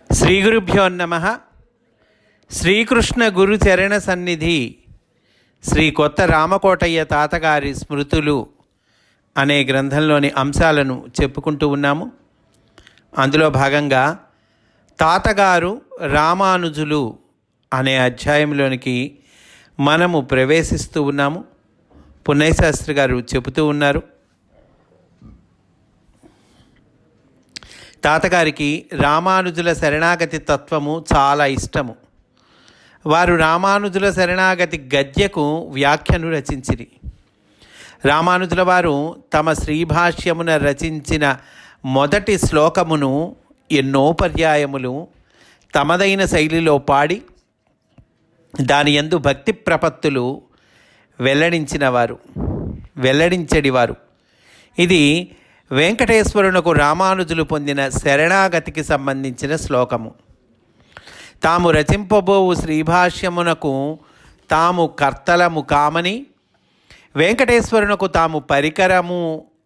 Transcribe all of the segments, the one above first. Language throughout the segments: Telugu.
శ్రీ గురుభ్యో నమః. శ్రీకృష్ణ గురు చరణ సన్నిధి శ్రీ కొత్త రామకోటయ్య తాతగారి స్మృతులు అనే గ్రంథంలోని అంశాలను చెప్పుకుంటూ ఉన్నాము. అందులో భాగంగా తాతగారు రామానుజులు అనే అధ్యాయంలోనికి మనము ప్రవేశిస్తూ ఉన్నాము. పున్నయ్య శాస్త్రి గారు చెబుతూ ఉన్నారు, తాతగారికి రామానుజుల శరణాగతి తత్వము చాలా ఇష్టము. వారు రామానుజుల శరణాగతి గద్యకు వ్యాఖ్యను రచించిరి. రామానుజుల వారు తమ శ్రీభాష్యమున రచించిన మొదటి శ్లోకమును ఎన్నో పర్యాయములు తమదైన శైలిలో పాడి దాని యందు భక్తి ప్రపత్తులు వెల్లడించడివారు. ఇది వెంకటేశ్వరునకు రామానుజులు పొందిన శరణాగతికి సంబంధించిన శ్లోకము. తాము రచింపబోవు శ్రీభాష్యమునకు తాము కర్తలము కామని, వెంకటేశ్వరునకు తాము పరికరము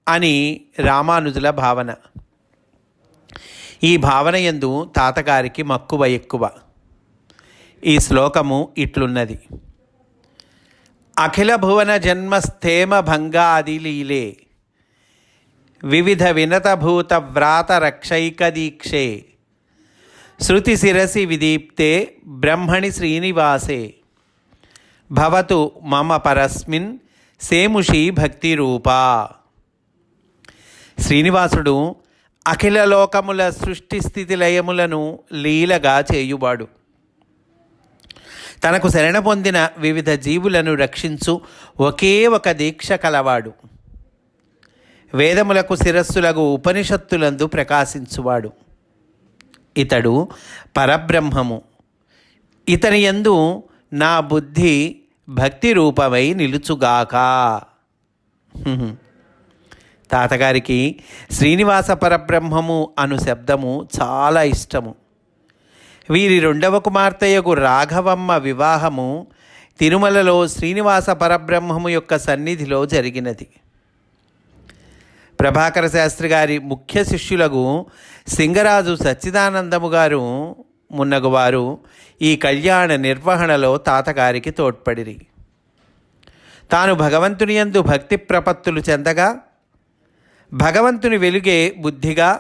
అని రామానుజుల భావన. ఈ భావన యందు తాతగారికి మక్కువ ఎక్కువ. ఈ శ్లోకము ఇట్లున్నది: అఖిల భువన జన్మస్థేమ భంగాది లీలే వివిధ వినతభూత వ్రాత రక్షైక దీక్షే శృతి శిరసి విదీప్తే బ్రహ్మణి శ్రీనివాసే భవతు మమ పరస్మిన్ సేముషీ భక్తి రూపా. శ్రీనివాసుడు అఖిల లోకముల సృష్టి స్థితి లయములను లీలగా చేయువాడు. తనకు శరణ పొందిన వివిధ జీవులను రక్షించు ఒకే ఒక దీక్ష కలవాడు. వేదములకు శిరస్సులకు ఉపనిషత్తులందు ప్రకాశించువాడు. ఇతడు పరబ్రహ్మము. ఇతని యందు నా బుద్ధి భక్తి రూపమై నిలుచుగాక. తాతగారికి శ్రీనివాస పరబ్రహ్మము అను శబ్దము చాలా ఇష్టము. వీరి రెండవ కుమార్తెయకు రాఘవమ్మ వివాహము తిరుమలలో శ్రీనివాస పరబ్రహ్మము యొక్క సన్నిధిలో జరిగినది. ప్రభాకర శాస్త్రి గారి ముఖ్య శిష్యులకు సింగరాజు సచ్చిదానందము గారు మున్నగువారు ఈ కళ్యాణ నిర్వహణలో తాతగారికి తోడ్పడిరి. తాను భగవంతుని యందు భక్తి ప్రపత్తులు చెందగా భగవంతుని వెలుగే బుద్ధిగా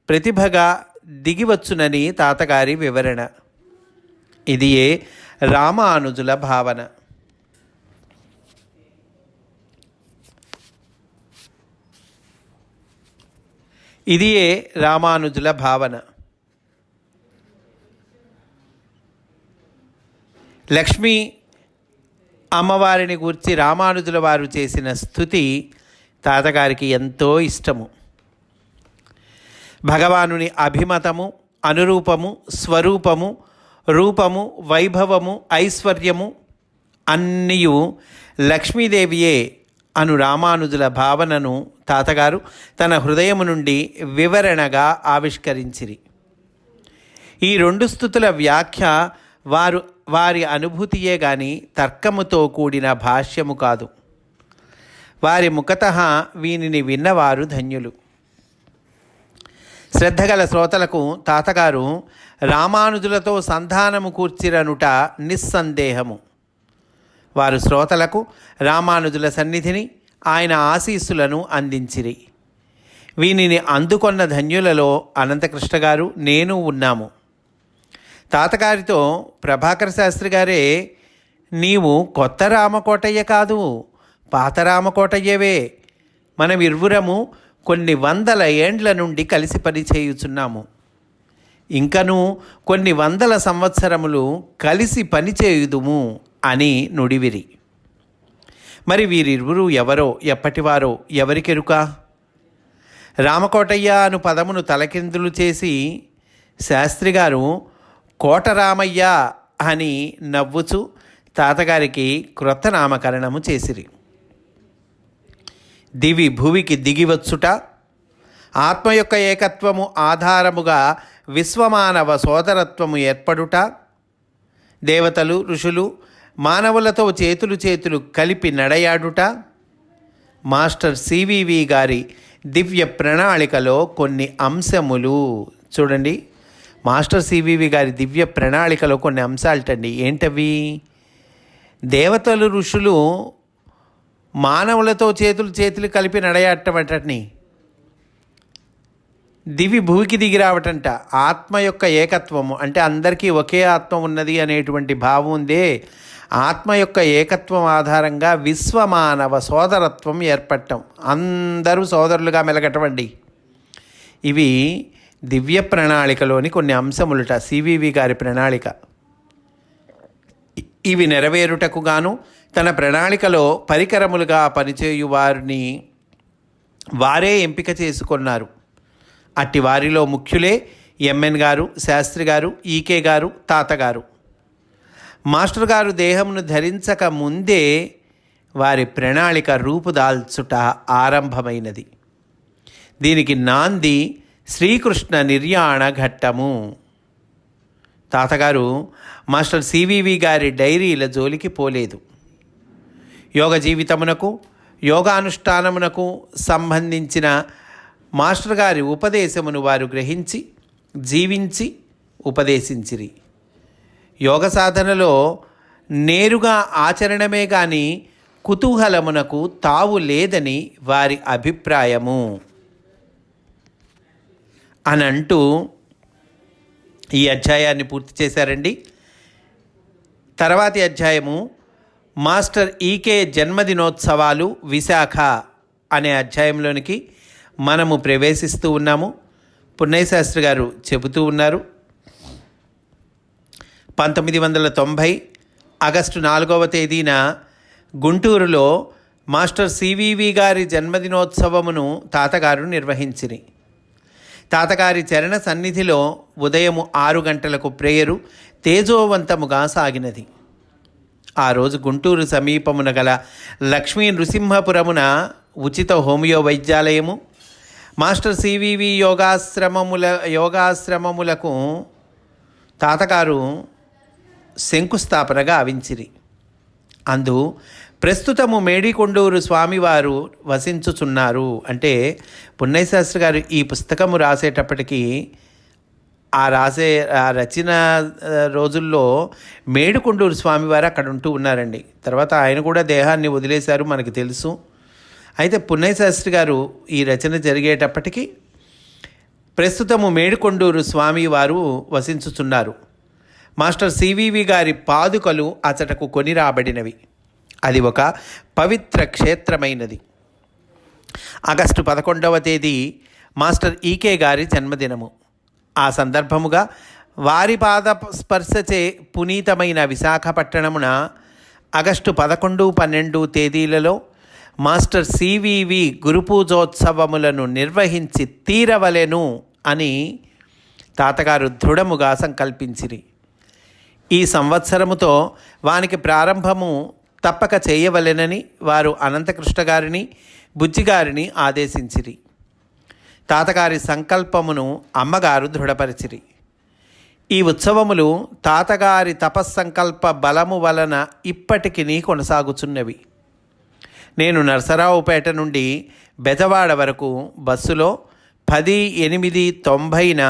ప్రతిభగా దిగివచ్చునని తాతగారి వివరణ. ఇదియే రామానుజుల భావన. ఇదియే రామానుజుల భావన. లక్ష్మీ అమ్మవారిని గూర్చి రామానుజుల వారు చేసిన స్తుతి తాతగారికి ఎంతో ఇష్టము. భగవానుని అభిమతము, అనురూపము, స్వరూపము, రూపము, వైభవము, ఐశ్వర్యము అన్నీయు లక్ష్మీదేవియే అను రామానుజుల భావనను తాతగారు తన హృదయము నుండి వివరణగా ఆవిష్కరించిరి. ఈ రెండు స్తుతుల వ్యాఖ్య వారి అనుభూతియే గాని తర్కముతో కూడిన భాష్యము కాదు. వారి ముఖతః వీనిని విన్నవారు ధన్యులు. శ్రద్ధగల శ్రోతలకు తాతగారు రామానుజులతో సంధానము కూర్చిరనుట నిస్సందేహము. వారు శ్రోతలకు రామానుజుల సన్నిధిని, ఆయన ఆశీస్సులను అందించిరి. వీనిని అందుకొన్న ధన్యులలో అనంతకృష్ణ గారు, నేను ఉన్నాము. తాతగారితో ప్రభాకర శాస్త్రి గారే, నీవు కొత్త రామకోటయ్య కాదు, పాత రామకోటయ్యవే. మనం ఇరువురము కొన్ని వందల ఏండ్ల నుండి కలిసి పనిచేయుచున్నాము. ఇంకనూ కొన్ని వందల సంవత్సరములు కలిసి పనిచేయుదుము అని నుడివిరి. మరి వీరిరువురు ఎవరో, ఎప్పటివారో ఎవరికెరుక? రామకోటయ్య అను పదమును తలకిందులు చేసి శాస్త్రిగారు కోటరామయ్య అని నవ్వుచు తాతగారికి క్రొత్త నామకరణము చేసిరి. దివి భువికి దిగివచ్చుట, ఆత్మ యొక్క ఏకత్వము ఆధారముగా విశ్వమానవ సోదరత్వము ఏర్పడుట, దేవతలు, ఋషులు, మానవులతో చేతులు కలిపి నడయాడుట, మాస్టర్ సివివి గారి దివ్య ప్రణాళికలో కొన్ని అంశములు చూడండి. మాస్టర్ సివివి గారి దివ్య ప్రణాళికలో కొన్ని అంశాలటండి. ఏంటవి? దేవతలు ఋషులు మానవులతో చేతులు కలిపి నడయాటమటని, దివి భూమికి దిగి రావటంట. ఆత్మ యొక్క ఏకత్వము అంటే అందరికీ ఒకే ఆత్మ ఉన్నది అనేటువంటి భావం ఉందే, ఆత్మ యొక్క ఏకత్వం ఆధారంగా విశ్వమానవ సోదరత్వం ఏర్పడటం, అందరూ సోదరులుగా మెలగటమండి. ఇవి దివ్య ప్రణాళికలోని కొన్ని అంశములుట, సివివి గారి ప్రణాళిక. ఇవి నెరవేరుటకు గాను తన ప్రణాళికలో పరికరములుగా పనిచేయు వారిని వారే ఎంపిక చేసుకున్నారు. అట్టి వారిలో ముఖ్యులే ఎంఎన్ గారు, శాస్త్రి గారు, ఈకే గారు, తాతగారు. మాస్టర్ గారు దేహమును ధరించక ముందే వారి ప్రణాళిక రూపుదాల్చుట ఆరంభమైనది. దీనికి నాంది శ్రీకృష్ణ నిర్యాణ ఘట్టము. తాతగారు మాస్టర్ సివివి గారి డైరీల జోలికి పోలేదు. యోగ జీవితమునకు, యోగానుష్ఠానమునకు సంబంధించిన మాస్టర్ గారి ఉపదేశమును వారు గ్రహించి జీవించి ఉపదేశించిరి. యోగ సాధనలో నేరుగా ఆచరణమే కానీ కుతూహలమునకు తావు లేదని వారి అభిప్రాయము అని అంటూ ఈ అధ్యాయాన్ని పూర్తి చేశారండి. తర్వాతి అధ్యాయము మాస్టర్ ఈకే జన్మదినోత్సవాలు విశాఖ అనే అధ్యాయంలోనికి మనము ప్రవేశిస్తూ ఉన్నాము. పున్నయ్య గారు చెబుతూ ఉన్నారు, 1990 ఆగస్టు 4వ తేదీన గుంటూరులో మాస్టర్ సివివి గారి జన్మదినోత్సవమును తాతగారు నిర్వహించిరి. తాతగారి చరణ సన్నిధిలో ఉదయం 6 గంటలకు ప్రేయరు తేజోవంతముగా సాగినది. ఆ రోజు గుంటూరు సమీపమున గల లక్ష్మీ నృసింహపురమున ఉచిత హోమియో వైద్యాలయము, మాస్టర్ సివివి యోగాశ్రమములకు తాతగారు శంకుస్థాపనగా గావించిరి. అందు ప్రస్తుతము మేడికొండూరు స్వామివారు వసించుచున్నారు. అంటే పున్నయ్య గారు ఈ పుస్తకము రాసేటప్పటికీ ఆ రచన రోజుల్లో మేడికొండూరు స్వామివారు అక్కడ ఉంటూ ఉన్నారండి. తర్వాత ఆయన కూడా దేహాన్ని వదిలేశారు, మనకు తెలుసు. అయితే పున్నయ్య గారు ఈ రచన జరిగేటప్పటికీ ప్రస్తుతము మేడికొండూరు స్వామివారు వసించుచున్నారు. మాస్టర్ సివివి గారి పాదుకలు అచటకు కొని రాబడినవి. అది ఒక పవిత్ర క్షేత్రమైనది. ఆగస్టు 11వ తేదీ మాస్టర్ ఈకే గారి జన్మదినము. ఆ సందర్భముగా వారి పాద స్పర్శచే పునీతమైన విశాఖపట్టణమున ఆగస్టు 11, 12 తేదీలలో మాస్టర్ సివివి గురుపూజోత్సవములను నిర్వహించి తీరవలెను అని తాతగారు దృఢముగా సంకల్పించిరి. ఈ సంవత్సరముతో వానికి ప్రారంభము తప్పక చేయవలెనని వారు అనంతకృష్ణ గారిని, బుజ్జిగారిని ఆదేశించిరి. తాతగారి సంకల్పమును అమ్మగారు దృఢపరిచిరి. ఈ ఉత్సవములు తాతగారి తపస్సంకల్ప బలము వలన ఇప్పటికినీ కొనసాగుచున్నవి. నేను నరసరావుపేట నుండి బెజవాడ వరకు బస్సులో 10/8/90న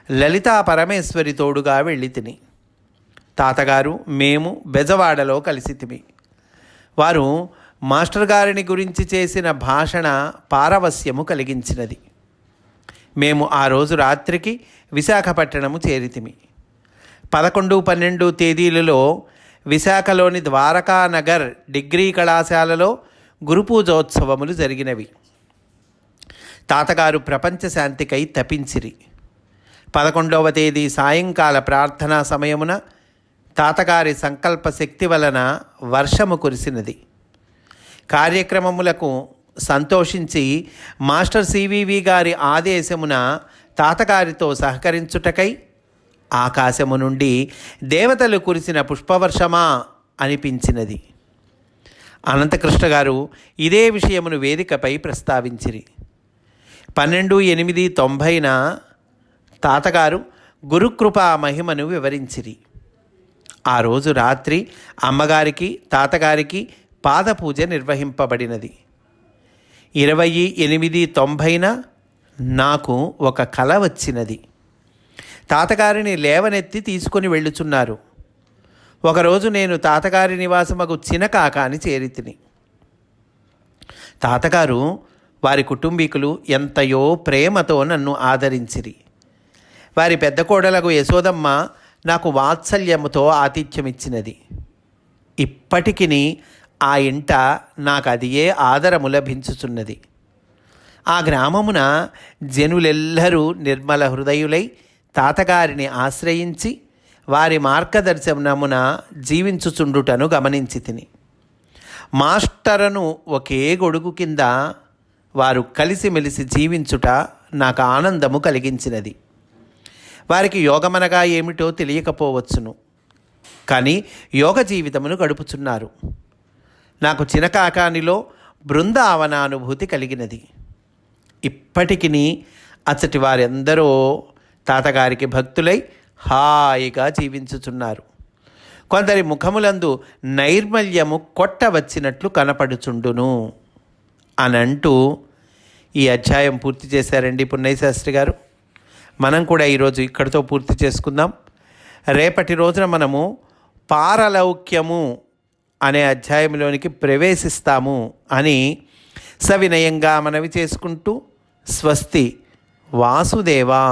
లలితా పరమేశ్వరి తోడుగా వెళ్ళి తిని తాతగారు మేము బెజవాడలో కలిసితిమి. వారు మాస్టర్ గారిని గురించి చేసిన భాషణ పారవస్యము కలిగించినది. మేము ఆ రోజు రాత్రికి విశాఖపట్టణము చేరితిమి. 11, 12 తేదీలలో విశాఖలోని ద్వారకానగర్ డిగ్రీ కళాశాలలో గురుపూజోత్సవములు జరిగినవి. తాతగారు ప్రపంచ శాంతికై తపించిరి. 11వ తేదీ సాయంకాల ప్రార్థనా సమయమున తాతగారి సంకల్ప శక్తి వలన వర్షము కురిసినది. కార్యక్రమములకు సంతోషించి మాస్టర్ సివివి గారి ఆదేశమున తాతగారితో సహకరించుటకై ఆకాశము నుండి దేవతలు కురిసిన పుష్పవర్షమా అనిపించినది. అనంతకృష్ణ గారు ఇదే విషయమును వేదికపై ప్రస్తావించిరి. 12/8/90న తాతగారు గురుకృపా మహిమను వివరించిరి. ఆ రోజు రాత్రి అమ్మగారికి, తాతగారికి పాదపూజ నిర్వహింపబడినది. 20/8/90న నాకు ఒక కల వచ్చినది. తాతగారిని లేవనెత్తి తీసుకొని వెళ్ళుచున్నారు. ఒకరోజు నేను తాతగారి నివాసమగు చినకాకాని చేరితిని. తాతగారు వారి కుటుంబీకులు ఎంతయో ప్రేమతో నన్ను ఆదరించిరి. వారి పెద్ద కోడలకు యశోదమ్మ నాకు వాత్సల్యముతో ఆతిథ్యమిచ్చినది. ఇప్పటికిని ఆ ఇంట నాకు అదియే ఆదరము లభించుచున్నది. ఆ గ్రామమున జనులెల్లరూ నిర్మల హృదయులై తాతగారిని ఆశ్రయించి వారి మార్గదర్శనమున జీవించుచుండుటను గమనించి తిని. మాస్టరను ఒకే గొడుగు కింద వారు కలిసిమెలిసి జీవించుట నాకు ఆనందము కలిగించినది. వారికి యోగమనగా ఏమిటో తెలియకపోవచ్చును, కానీ యోగ జీవితమును గడుపుచున్నారు. నాకు చినకాకానిలో బృందావనానుభూతి కలిగినది. ఇప్పటికిని అచ్చటి వారెందరో తాతగారికి భక్తులై హాయిగా జీవించుచున్నారు. కొందరి ముఖములందు నైర్మల్యము కొట్టవచ్చినట్లు కనపడుచుండును అనంటూ ఈ అధ్యాయం పూర్తి చేశారండి పున్నయ్య శాస్త్రి గారు. మనం కూడా ఈరోజు ఇక్కడితో పూర్తి చేసుకుందాం. రేపటి రోజున మనము పారలౌక్యము అనే అధ్యాయంలోనికి ప్రవేశిస్తాము అని సవినయంగా మనవి చేసుకుంటూ స్వస్తి వాసుదేవా.